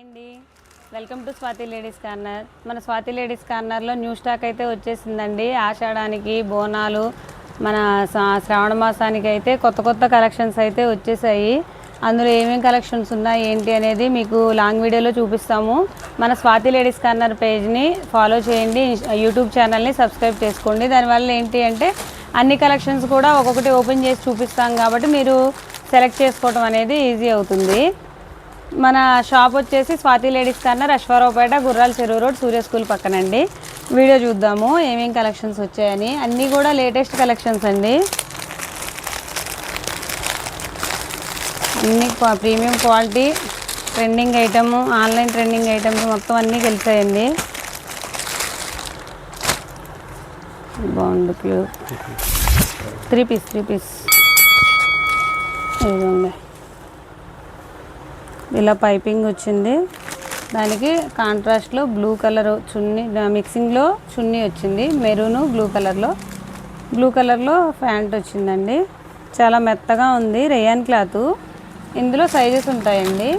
అండి, welcome to Swathi ladies corner. మన Swathi ladies కార్నర్లో న్యూ స్టాక్ అయితే వచ్చేసిందండి. ఆషాఢానికి బోనాలు మన శ్రావణ మాసానికి అయితే కొత్త కొత్త కలెక్షన్స్ అయితే వచ్చేసాయి. అందులో ఏమేమి కలెక్షన్స్ ఉన్నాయి ఏంటి అనేది మీకు లాంగ్ వీడియోలో చూపిస్తాము. మన స్వాతి లేడీస్ కార్నర్ పేజ్ని ఫాలో చేయండి, యూట్యూబ్ ఛానల్ని సబ్స్క్రైబ్ చేసుకోండి. దానివల్ల ఏంటి అంటే అన్ని కలెక్షన్స్ కూడా ఒక్కొక్కటి ఓపెన్ చేసి చూపిస్తాం కాబట్టి మీరు సెలెక్ట్ చేసుకోవడం అనేది ఈజీ అవుతుంది. మన షాప్ వచ్చేసి స్వాతి లేడీస్ కార్నర్, అశ్వారావుపేట, గుర్రాల చెరువు రోడ్, సూర్య స్కూల్ పక్కనండి. వీడియో చూద్దాము ఏమేం కలెక్షన్స్ వచ్చాయని. అన్నీ కూడా లేటెస్ట్ కలెక్షన్స్ అండి, అన్ని premium quality, trending item, online trending items మొత్తం అన్నీ కలిసాయండి. బాగుంది ప్యూర్ త్రీ పీస్ ఇదిగోండి. ఇలా పైపింగ్ వచ్చింది, దానికి కాంట్రాస్ట్లో బ్లూ కలర్ చున్నీ, మిక్సింగ్లో చున్నీ వచ్చింది, మెరూను బ్లూ కలర్లో ప్యాంట్ వచ్చిందండి. చాలా మెత్తగా ఉంది, రేయాన్ క్లాత్. ఇందులో సైజెస్ ఉంటాయండి,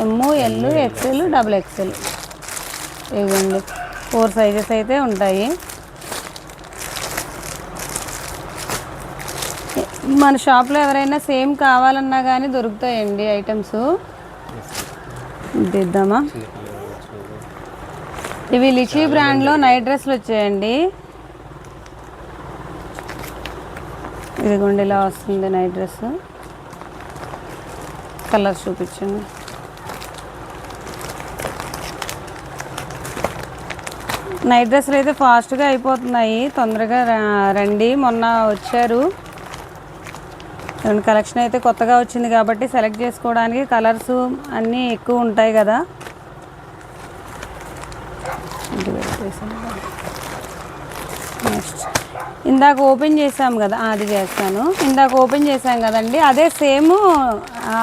ఎమ్, ఎల్, ఎక్సెల్, డబుల్ ఎక్సెల్. ఇవ్వండి 4 సైజెస్ అయితే ఉంటాయి. మన షాప్లో ఎవరైనా సేమ్ కావాలన్నా కానీ దొరుకుతాయండి ఐటమ్స్. దిద్దామా? ఇవి లిచీ బ్రాండ్లో నైట్ డ్రెస్లు వచ్చాయండి. ఇదిగోండి ఇలా వస్తుంది నైట్ డ్రెస్. కలర్స్ చూపించండి. నైట్ డ్రెస్లు అయితే ఫాస్ట్గా అయిపోతున్నాయి, తొందరగా రండి. మొన్న వచ్చారు, కలెక్షన్ అయితే కొత్తగా వచ్చింది కాబట్టి సెలెక్ట్ చేసుకోవడానికి కలర్స్ అన్నీ ఎక్కువ ఉంటాయి కదా. నెక్స్ట్ ఇందాక ఓపెన్ చేసాం కదా, అది చేస్తాను. ఇందాక ఓపెన్ చేసాం కదండి, అదే సేమ్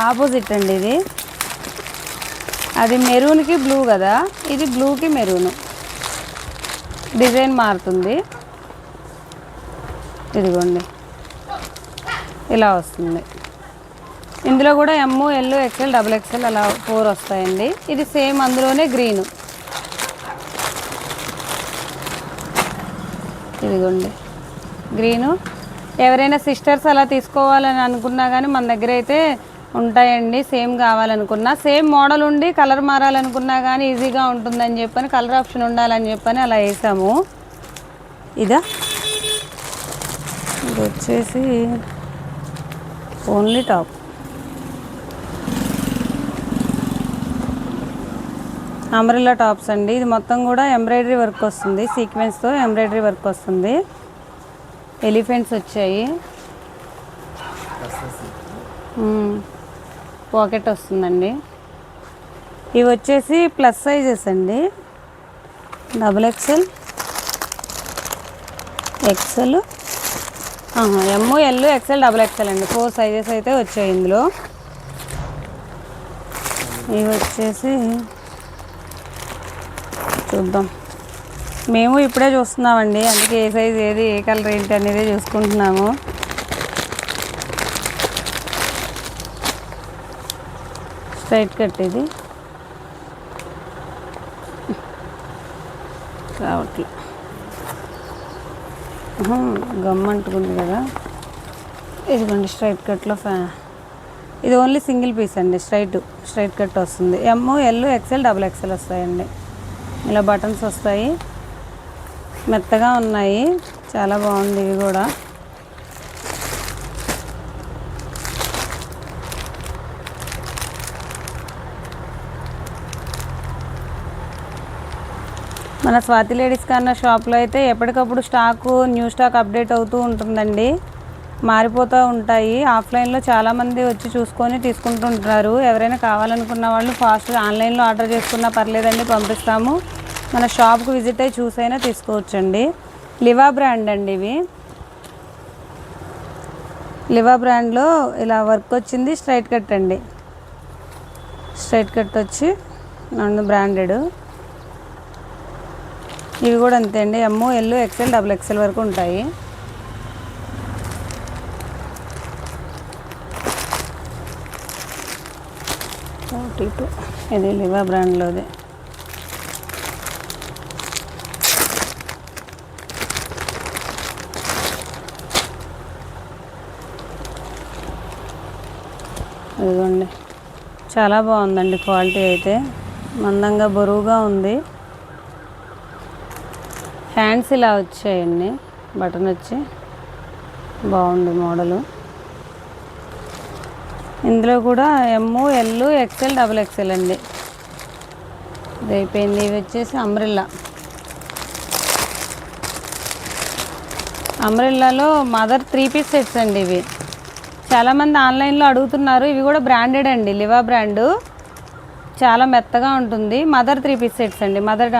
ఆపోజిట్ అండి. ఇది అది మెరూన్కి బ్లూ కదా, ఇది బ్లూకి మెరూన్. డిజైన్ మారుతుంది. ఇదిగోండి ఇలా వస్తుంది. ఇందులో కూడా ఎమ్, ఎల్, ఎక్సెల్, డబుల్ ఎక్సెల్ అలా 4 వస్తాయండి. ఇది సేమ్ అందులోనే గ్రీను. ఇదిగోండి గ్రీను. ఎవరైనా సిస్టర్స్ అలా తీసుకోవాలని అనుకున్నా కానీ మన దగ్గర అయితే ఉంటాయండి. సేమ్ కావాలనుకున్నా, సేమ్ మోడల్ ఉండి కలర్ మారాలనుకున్నా కానీ ఈజీగా ఉంటుందని చెప్పని, కలర్ ఆప్షన్ ఉండాలని చెప్పని అలా వేసాము. ఇది వచ్చేసి ఓన్లీ టాప్. అంబ్రెల్లా టాప్స్ అండి. ఇది మొత్తం కూడా ఎంబ్రాయిడరీ వర్క్ వస్తుంది, సీక్వెన్స్తో ఎంబ్రాయిడరీ వర్క్ వస్తుంది. ఎలిఫెంట్స్ వచ్చాయి, పాకెట్ వస్తుందండి. ఇవి వచ్చేసి ప్లస్ సైజెస్ అండి, డబుల్ ఎక్సెల్, ఎక్సెల్, ఎమ్, ఎల్, ఎక్సెల్, డబుల్ ఎక్సెల్ అండి. 4 సైజెస్ అయితే వచ్చాయి ఇందులో. ఇవి వచ్చేసి చూద్దాం, మేము ఇప్పుడే చూస్తున్నామండి, అందుకే ఏ సైజ్ ఏది, ఏ కలర్ ఏంటి అనేది చూసుకుంటున్నాము. స్ట్రైట్ కట్ ఇది రావట్లేదు, గమ్ అంటుకుంది కదా. ఇదిగోండి స్ట్రైట్ కట్లో ఇది ఓన్లీ సింగిల్ పీస్ అండి, స్ట్రైట్ కట్ వస్తుంది. ఎమ్, ఎల్, ఎక్సెల్, డబుల్ ఎక్సెల్ వస్తాయండి. ఇలా బటన్స్ వస్తాయి, మెత్తగా ఉన్నాయి, చాలా బాగుంది. ఇవి కూడా మన స్వాతి లేడీస్ కార్నర్ షాప్లో అయితే ఎప్పటికప్పుడు న్యూ స్టాక్ అప్డేట్ అవుతూ ఉంటుందండి, మారిపోతూ ఉంటాయి. ఆఫ్లైన్లో చాలామంది వచ్చి చూసుకొని తీసుకుంటుంటారు. ఎవరైనా కావాలనుకున్న వాళ్ళు ఫాస్ట్గా ఆన్లైన్లో ఆర్డర్ చేసుకున్నా పర్లేదండి, పంపిస్తాము. మన షాప్కి విజిట్ అయ్యి చూసైనా తీసుకోవచ్చండి. లివా బ్రాండ్ అండి. ఇవి లివా బ్రాండ్లో ఇలా వర్క్ వచ్చింది, స్ట్రైట్ కట్ అండి. స్ట్రైట్ కట్ వచ్చి బ్రాండెడ్. ఇవి కూడా అంతే అండి, ఎమ్, ఎల్, ఎక్సెల్, డబుల్ ఎక్సెల్ వరకు ఉంటాయి. 32 ఇది లివా బ్రాండ్లోది. ఇదిగోండి, చాలా బాగుందండి క్వాలిటీ అయితే, మందంగా బరువుగా ఉంది. హ్యాండ్స్ ఇలా వచ్చాయండి, బటన్ వచ్చి బాగుంది మోడలు. ఇందులో కూడా ఎమ్, ఎల్, ఎక్సెల్, XXL అండి. ఇది అయిపోయింది. ఇవి వచ్చేసి అంబ్రెల్లాలో మదర్ 3 పీస్ సెట్స్ అండి. ఇవి చాలామంది ఆన్లైన్లో అడుగుతున్నారు. ఇవి కూడా బ్రాండెడ్ అండి, లివా బ్రాండు, చాలా మెత్తగా ఉంటుంది. మదర్ 3 పీస్ సెట్స్ అండి. మదర్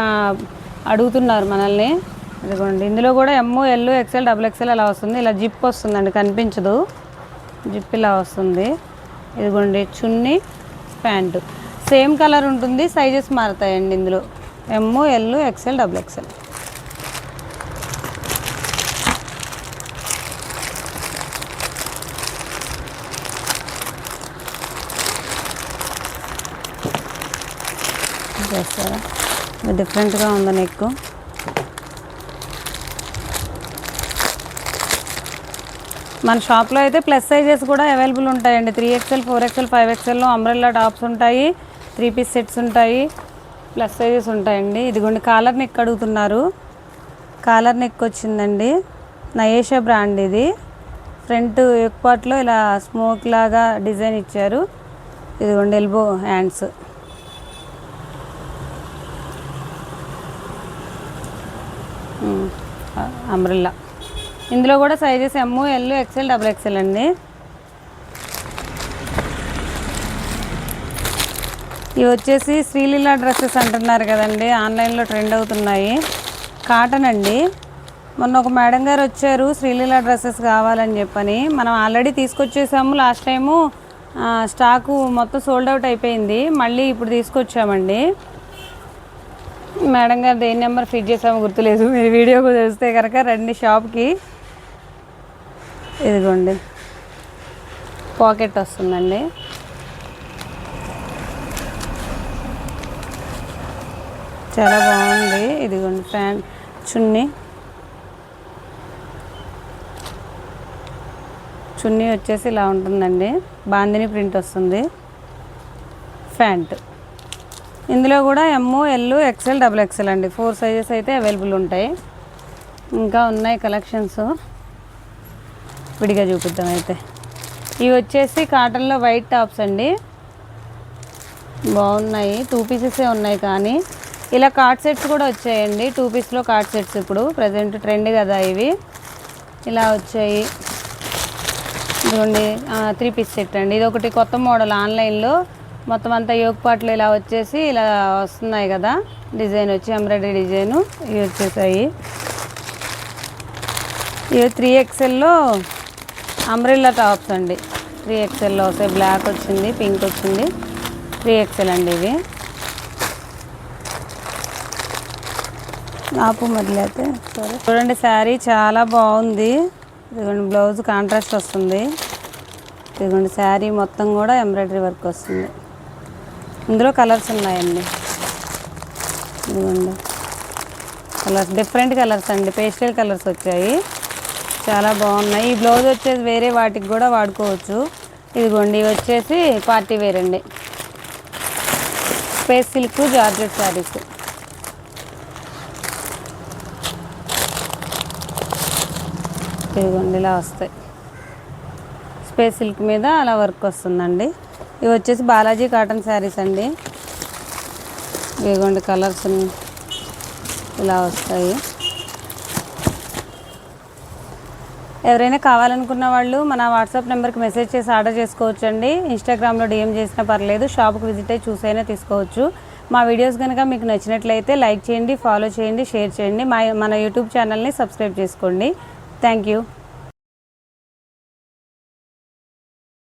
అడుగుతున్నారు మనల్ని. ఇదిగోండి, ఇందులో కూడా ఎమ్, ఎల్, ఎక్సెల్, XXL అలా వస్తుంది. ఇలా జిప్ వస్తుందండి, కనిపించదు, జిప్ ఇలా వస్తుంది. ఇదిగోండి చున్నీ, ప్యాంటు సేమ్ కలర్ ఉంటుంది, సైజెస్ మారుతాయండి ఇందులో, ఎమ్, ఎల్, ఎక్సెల్, XXL. చేస్తారా, డిఫరెంట్గా ఉంది నెక్. మన షాప్లో అయితే ప్లస్ సైజెస్ కూడా అవైలబుల్ ఉంటాయండి. 3XL, 4XL, 5XLలో అంబ్రెల్లా టాప్స్ ఉంటాయి, 3 పీస్ సెట్స్ ఉంటాయి, ప్లస్ సైజెస్ ఉంటాయండి. ఇదిగోండి కాలర్ నెక్ అడుగుతున్నారు. కాలర్ నెక్ వచ్చిందండి, నయేషా బ్రాండ్. ఇది ఫ్రంట్ ఎక్ పార్ట్లో ఇలా స్మోక్ లాగా డిజైన్ ఇచ్చారు. ఇదిగోండి ఎల్బో హ్యాండ్స్. అంబ్రెల్లా ఇందులో కూడా సైజెస్ ఎమ్, ఎల్, ఎక్సెల్, XXL అండి. ఇవి వచ్చేసి శ్రీలీల డ్రెస్సెస్ అంటున్నారు కదండి, ఆన్లైన్లో ట్రెండ్ అవుతున్నాయి. కాటన్ అండి. మొన్న ఒక మేడం గారు వచ్చారు, శ్రీలీల డ్రెస్సెస్ కావాలని చెప్పని. మనం ఆల్రెడీ తీసుకొచ్చేసాము, లాస్ట్ టైము స్టాకు మొత్తం సోల్డ్ అవుట్ అయిపోయింది. మళ్ళీ ఇప్పుడు తీసుకొచ్చామండి. మేడం గారు దేని నెంబర్ ఫిట్ చేసామో గుర్తులేదు, మీరు వీడియో చూస్తే కనుక రండి షాప్కి. ఇదిగోండి పాకెట్ వస్తుందండి. చాలా బాగుంది. ఇదిగోండి ప్యాంట్, చున్నీ వచ్చేసి ఇలా ఉంటుందండి, బాందిని ప్రింట్ వస్తుంది. ప్యాంట్ ఇందులో కూడా ఎమ్, ఎల్, ఎక్సెల్, XXL అండి. 4 సైజెస్ అయితే అవైలబుల్ ఉంటాయి. ఇంకా ఉన్నాయి కలెక్షన్స్, విడిగా చూపిద్దాం అయితే. ఇవి వచ్చేసి కాటన్లో వైట్ టాప్స్ అండి, బాగున్నాయి. 2 పీసెసే ఉన్నాయి, కానీ ఇలా కార్డ్ సెట్స్ కూడా వచ్చాయండి. 2 పీస్లో కార్డ్ సెట్స్ ఇప్పుడు ప్రజెంట్ ట్రెండ్ కదా ఇవి. ఇలా వచ్చాయి. ఇదిగోండి 3 పీస్ సెట్ అండి. ఇది ఒకటి కొత్త మోడల్, ఆన్లైన్లో మొత్తం అంతా యోగ్ పార్ట్లు ఇలా వచ్చేసి ఇలా వస్తున్నాయి కదా, డిజైన్ వచ్చి ఎంబ్రాయిడరీ డిజైను. ఇవి వచ్చేసాయి. ఇవి 3XLలో అంబ్రెల్లా టాప్స్ అండి. 3XLలో వస్తాయి. బ్లాక్ వచ్చింది, పింక్ వచ్చింది. 3XL అండి ఇవి. ఆపు మొదలైతే సరే. చూడండి శారీ చాలా బాగుంది. ఇదిగోండి బ్లౌజ్ కాంట్రాస్ట్ వస్తుంది. ఇదిగోండి శారీ మొత్తం కూడా ఎంబ్రాయిడరీ వర్క్ వస్తుంది. ఇందులో కలర్స్ ఉన్నాయండి. ఇదిగోండి కలర్స్, డిఫరెంట్ కలర్స్ అండి, పేస్టల్ కలర్స్ వచ్చాయి, చాలా బాగున్నాయి. ఈ బ్లౌజ్ వచ్చేసి వేరే వాటికి కూడా వాడుకోవచ్చు. ఇదిగోండి ఇవి వచ్చేసి పార్టీ వేర్ అండి, స్పేస్ సిల్క్ జార్జెట్ శారీస్. ఇదిగోండి ఇలా వస్తాయి, స్పేస్ సిల్క్ మీద అలా వర్క్ వస్తుందండి. ఇవి వచ్చేసి బాలాజీ కాటన్ శారీస్ అండి. ఇదిగోండి కలర్స్ ఇలా వస్తాయి. ఎవరైనా కావాలనుకున్న వాళ్ళు మన వాట్సాప్ నెంబర్కి మెసేజ్ చేసి ఆర్డర్ చేసుకోవచ్చండి. ఇన్స్టాగ్రామ్లో DM చేసినా పర్లేదు, షాప్కి విజిట్ అయ్యి చూసైనా తీసుకోవచ్చు. మా వీడియోస్ కనుక మీకు నచ్చినట్లయితే లైక్ చేయండి, ఫాలో చేయండి, షేర్ చేయండి. మన యూట్యూబ్ ఛానల్ని సబ్స్క్రైబ్ చేసుకోండి. Thank you.